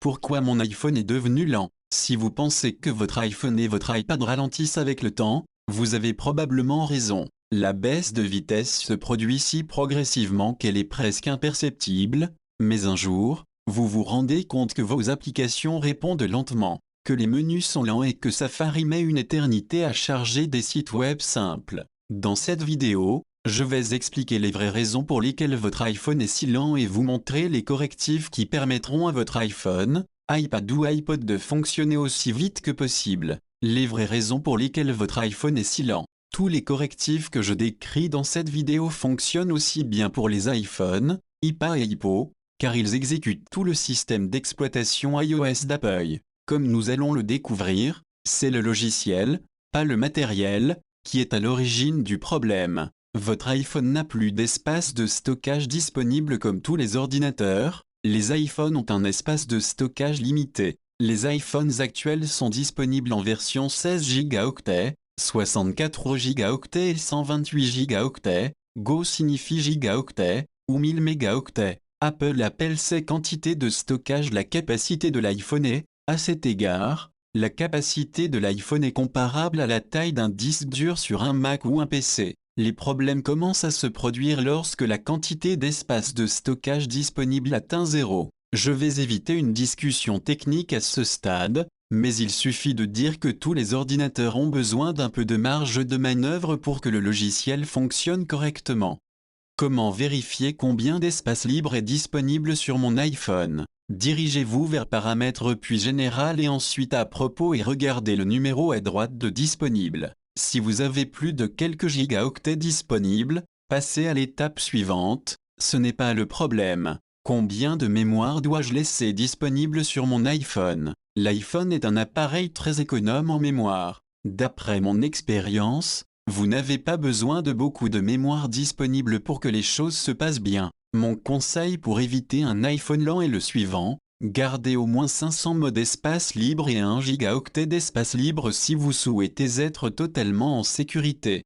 Pourquoi mon iPhone est devenu lent? Si vous pensez que votre iPhone et votre iPad ralentissent avec le temps, vous avez probablement raison. La baisse de vitesse se produit si progressivement qu'elle est presque imperceptible, mais un jour, vous vous rendez compte que vos applications répondent lentement, que les menus sont lents et que Safari met une éternité à charger des sites web simples. Dans cette vidéo, je vais expliquer les vraies raisons pour lesquelles votre iPhone est si lent et vous montrer les correctifs qui permettront à votre iPhone, iPad ou iPod de fonctionner aussi vite que possible. Les vraies raisons pour lesquelles votre iPhone est si lent. Tous les correctifs que je décris dans cette vidéo fonctionnent aussi bien pour les iPhone, iPad et iPod, car ils exécutent tout le système d'exploitation iOS d'Apple. Comme nous allons le découvrir, c'est le logiciel, pas le matériel, qui est à l'origine du problème. Votre iPhone n'a plus d'espace de stockage disponible comme tous les ordinateurs. Les iPhones ont un espace de stockage limité. Les iPhones actuels sont disponibles en version 16 Go, 64 Go et 128 Go. Go signifie gigaoctet, ou 1000 mégaoctets. Apple appelle ces quantités de stockage la capacité de l'iPhone et, à cet égard, la capacité de l'iPhone est comparable à la taille d'un disque dur sur un Mac ou un PC. Les problèmes commencent à se produire lorsque la quantité d'espace de stockage disponible atteint 0. Je vais éviter une discussion technique à ce stade, mais il suffit de dire que tous les ordinateurs ont besoin d'un peu de marge de manœuvre pour que le logiciel fonctionne correctement. Comment vérifier combien d'espace libre est disponible sur mon iPhone? Dirigez-vous vers Paramètres puis Général et ensuite à propos et regardez le numéro à droite de Disponible. Si vous avez plus de quelques gigaoctets disponibles, passez à l'étape suivante, ce n'est pas le problème. Combien de mémoire dois-je laisser disponible sur mon iPhone? L'iPhone est un appareil très économe en mémoire. D'après mon expérience, vous n'avez pas besoin de beaucoup de mémoire disponible pour que les choses se passent bien. Mon conseil pour éviter un iPhone lent est le suivant. Gardez au moins 500 mots d'espace libre et 1 gigaoctet d'espace libre si vous souhaitez être totalement en sécurité.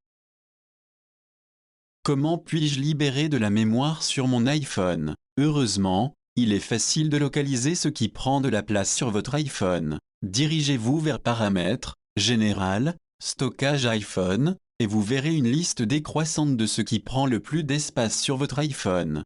Comment puis-je libérer de la mémoire sur mon iPhone? Heureusement, il est facile de localiser ce qui prend de la place sur votre iPhone. Dirigez-vous vers Paramètres, Général, Stockage iPhone, et vous verrez une liste décroissante de ce qui prend le plus d'espace sur votre iPhone.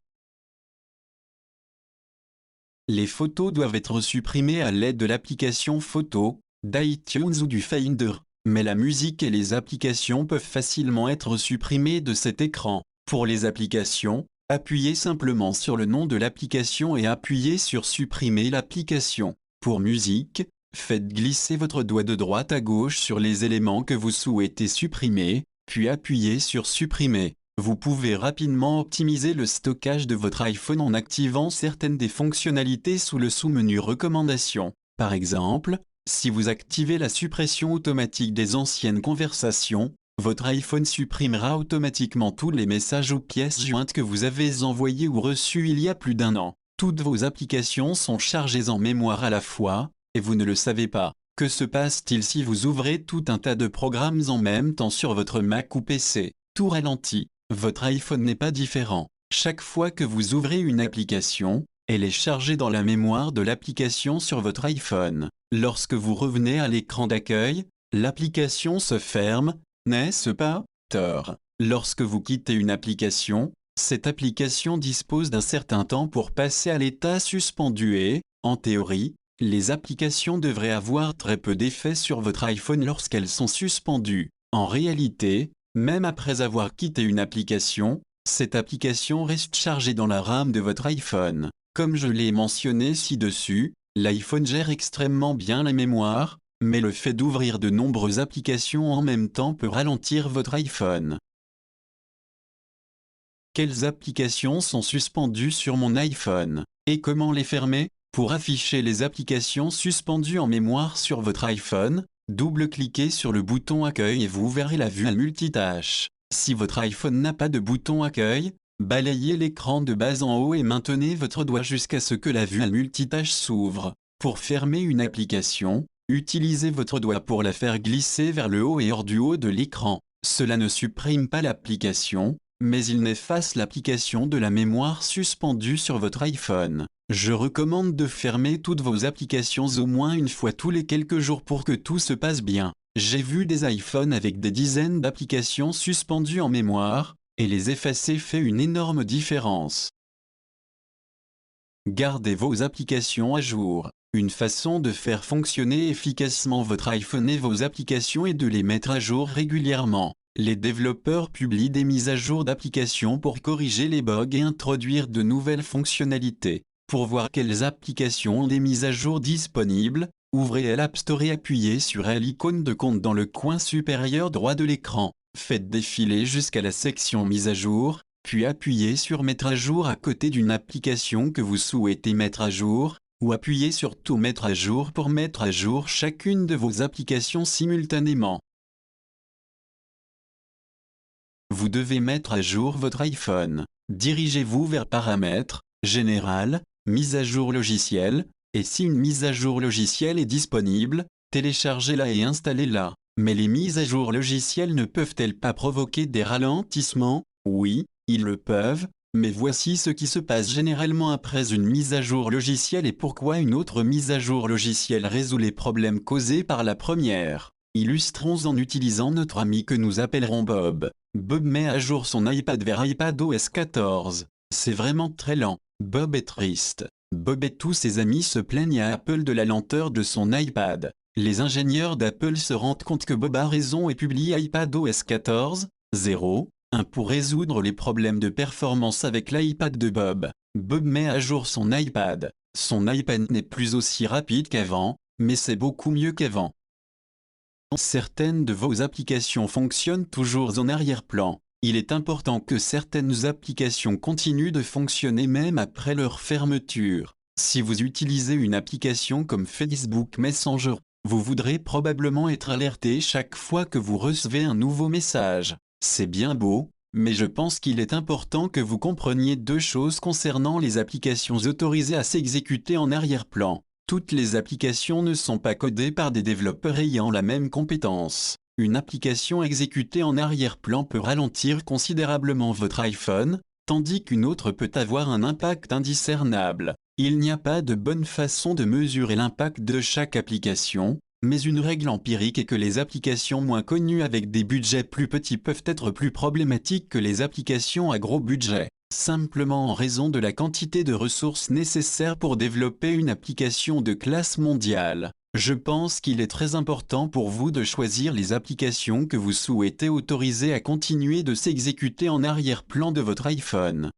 Les photos doivent être supprimées à l'aide de l'application Photo, d'iTunes ou du Finder, mais la musique et les applications peuvent facilement être supprimées de cet écran. Pour les applications, appuyez simplement sur le nom de l'application et appuyez sur Supprimer l'application. Pour musique, faites glisser votre doigt de droite à gauche sur les éléments que vous souhaitez supprimer, puis appuyez sur Supprimer. Vous pouvez rapidement optimiser le stockage de votre iPhone en activant certaines des fonctionnalités sous le sous-menu Recommandations. Par exemple, si vous activez la suppression automatique des anciennes conversations, votre iPhone supprimera automatiquement tous les messages ou pièces jointes que vous avez envoyés ou reçus il y a plus d'un an. Toutes vos applications sont chargées en mémoire à la fois, et vous ne le savez pas. Que se passe-t-il si vous ouvrez tout un tas de programmes en même temps sur votre Mac ou PC? Tout ralentit. Votre iPhone n'est pas différent. Chaque fois que vous ouvrez une application, elle est chargée dans la mémoire de l'application sur votre iPhone. Lorsque vous revenez à l'écran d'accueil, l'application se ferme, n'est-ce pas? Tort. Lorsque vous quittez une application, cette application dispose d'un certain temps pour passer à l'état suspendu et, en théorie, les applications devraient avoir très peu d'effet sur votre iPhone lorsqu'elles sont suspendues. En réalité, même après avoir quitté une application, cette application reste chargée dans la RAM de votre iPhone. Comme je l'ai mentionné ci-dessus, l'iPhone gère extrêmement bien la mémoire, mais le fait d'ouvrir de nombreuses applications en même temps peut ralentir votre iPhone. Quelles applications sont suspendues sur mon iPhone? Et comment les fermer? Pour afficher les applications suspendues en mémoire sur votre iPhone, double-cliquez sur le bouton Accueil et vous verrez la vue à multitâche. Si votre iPhone n'a pas de bouton Accueil, balayez l'écran de bas en haut et maintenez votre doigt jusqu'à ce que la vue à multitâche s'ouvre. Pour fermer une application, utilisez votre doigt pour la faire glisser vers le haut et hors du haut de l'écran. Cela ne supprime pas l'application, mais il n'efface l'application de la mémoire suspendue sur votre iPhone. Je recommande de fermer toutes vos applications au moins une fois tous les quelques jours pour que tout se passe bien. J'ai vu des iPhones avec des dizaines d'applications suspendues en mémoire, et les effacer fait une énorme différence. Gardez vos applications à jour. Une façon de faire fonctionner efficacement votre iPhone et vos applications est de les mettre à jour régulièrement. Les développeurs publient des mises à jour d'applications pour corriger les bugs et introduire de nouvelles fonctionnalités. Pour voir quelles applications ont des mises à jour disponibles, ouvrez l'App Store et appuyez sur l'icône de compte dans le coin supérieur droit de l'écran. Faites défiler jusqu'à la section mise à jour, puis appuyez sur mettre à jour à côté d'une application que vous souhaitez mettre à jour, ou appuyez sur tout mettre à jour pour mettre à jour chacune de vos applications simultanément. Vous devez mettre à jour votre iPhone. Dirigez-vous vers Paramètres, Général, Mise à jour logiciel, et si une mise à jour logiciel est disponible, téléchargez-la et installez-la. Mais les mises à jour logicielles ne peuvent-elles pas provoquer des ralentissements? Oui, ils le peuvent, mais voici ce qui se passe généralement après une mise à jour logicielle et pourquoi une autre mise à jour logicielle résout les problèmes causés par la première. Illustrons en utilisant notre ami que nous appellerons Bob. Bob met à jour son iPad vers iPadOS 14. C'est vraiment très lent. Bob est triste. Bob et tous ses amis se plaignent à Apple de la lenteur de son iPad. Les ingénieurs d'Apple se rendent compte que Bob a raison et publient iPadOS 14.0.1 pour résoudre les problèmes de performance avec l'iPad de Bob. Bob met à jour son iPad. Son iPad n'est plus aussi rapide qu'avant, mais c'est beaucoup mieux qu'avant. Certaines de vos applications fonctionnent toujours en arrière-plan. Il est important que certaines applications continuent de fonctionner même après leur fermeture. Si vous utilisez une application comme Facebook Messenger, vous voudrez probablement être alerté chaque fois que vous recevez un nouveau message. C'est bien beau, mais je pense qu'il est important que vous compreniez deux choses concernant les applications autorisées à s'exécuter en arrière-plan. Toutes les applications ne sont pas codées par des développeurs ayant la même compétence. Une application exécutée en arrière-plan peut ralentir considérablement votre iPhone, tandis qu'une autre peut avoir un impact indiscernable. Il n'y a pas de bonne façon de mesurer l'impact de chaque application, mais une règle empirique est que les applications moins connues avec des budgets plus petits peuvent être plus problématiques que les applications à gros budget, simplement en raison de la quantité de ressources nécessaires pour développer une application de classe mondiale. Je pense qu'il est très important pour vous de choisir les applications que vous souhaitez autoriser à continuer de s'exécuter en arrière-plan de votre iPhone.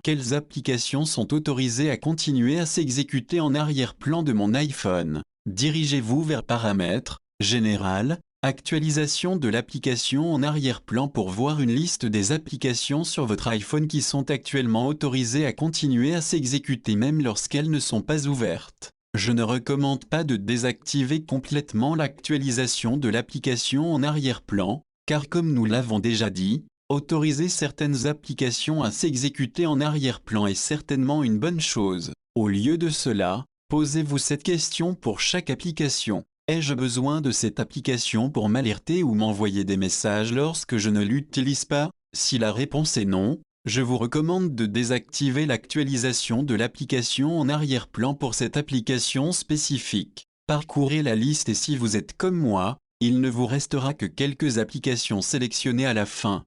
Quelles applications sont autorisées à continuer à s'exécuter en arrière-plan de mon iPhone? Dirigez-vous vers Paramètres, Général, Actualisation de l'application en arrière-plan pour voir une liste des applications sur votre iPhone qui sont actuellement autorisées à continuer à s'exécuter même lorsqu'elles ne sont pas ouvertes. Je ne recommande pas de désactiver complètement l'actualisation de l'application en arrière-plan, car comme nous l'avons déjà dit, autoriser certaines applications à s'exécuter en arrière-plan est certainement une bonne chose. Au lieu de cela, posez-vous cette question pour chaque application. Ai-je besoin de cette application pour m'alerter ou m'envoyer des messages lorsque je ne l'utilise pas? Si la réponse est non, je vous recommande de désactiver l'actualisation de l'application en arrière-plan pour cette application spécifique. Parcourez la liste et si vous êtes comme moi, il ne vous restera que quelques applications sélectionnées à la fin.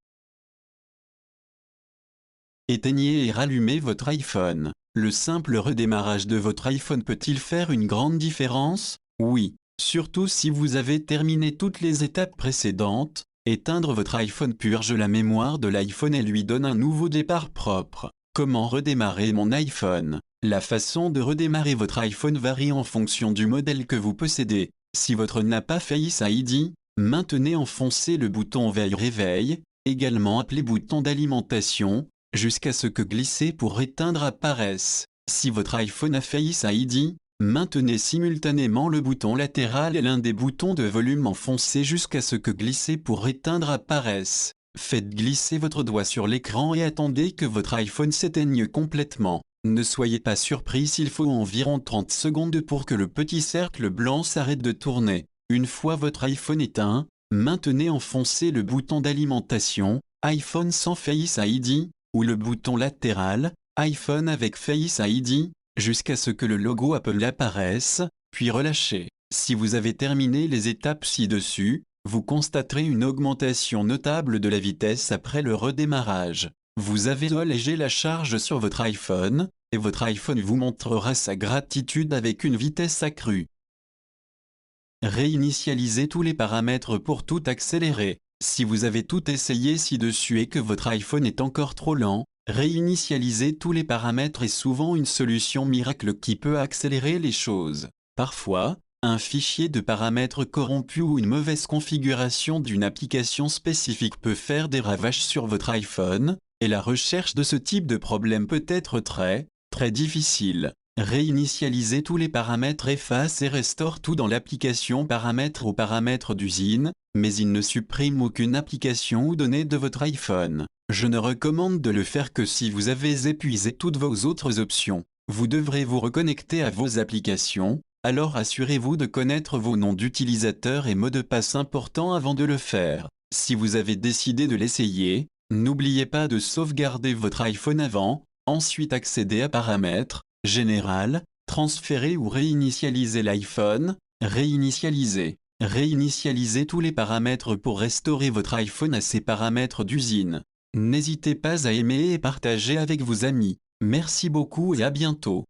Éteignez et rallumez votre iPhone. Le simple redémarrage de votre iPhone peut-il faire une grande différence? Oui. Surtout si vous avez terminé toutes les étapes précédentes, éteindre votre iPhone purge la mémoire de l'iPhone et lui donne un nouveau départ propre. Comment redémarrer mon iPhone? La façon de redémarrer votre iPhone varie en fonction du modèle que vous possédez. Si votre n'a pas Face ID, maintenez enfoncé le bouton veille réveil, également appelé bouton d'alimentation, jusqu'à ce que glisser pour éteindre apparaisse. Si votre iPhone a Face ID, maintenez simultanément le bouton latéral et l'un des boutons de volume enfoncé jusqu'à ce que glisser pour éteindre apparaisse. Faites glisser votre doigt sur l'écran et attendez que votre iPhone s'éteigne complètement. Ne soyez pas surpris s'il faut environ 30 secondes pour que le petit cercle blanc s'arrête de tourner. Une fois votre iPhone éteint, Maintenez enfoncé le bouton d'alimentation, iPhone sans Face ID, ou le bouton latéral, iPhone avec Face ID, jusqu'à ce que le logo Apple apparaisse, puis relâchez. Si vous avez terminé les étapes ci-dessus, vous constaterez une augmentation notable de la vitesse après le redémarrage. Vous avez allégé la charge sur votre iPhone, et votre iPhone vous montrera sa gratitude avec une vitesse accrue. Réinitialisez tous les paramètres pour tout accélérer. Si vous avez tout essayé ci-dessus et que votre iPhone est encore trop lent, réinitialiser tous les paramètres est souvent une solution miracle qui peut accélérer les choses. Parfois, un fichier de paramètres corrompu ou une mauvaise configuration d'une application spécifique peut faire des ravages sur votre iPhone, et la recherche de ce type de problème peut être très difficile. Réinitialiser tous les paramètres efface et restaure tout dans l'application paramètres aux paramètres d'usine, mais il ne supprime aucune application ou donnée de votre iPhone. Je ne recommande de le faire que si vous avez épuisé toutes vos autres options. Vous devrez vous reconnecter à vos applications, alors assurez-vous de connaître vos noms d'utilisateurs et mots de passe importants avant de le faire. Si vous avez décidé de l'essayer, n'oubliez pas de sauvegarder votre iPhone avant, ensuite accéder à Paramètres, Général, transférer ou réinitialiser l'iPhone, réinitialiser. Réinitialisez tous les paramètres pour restaurer votre iPhone à ses paramètres d'usine. N'hésitez pas à aimer et partager avec vos amis. Merci beaucoup et à bientôt.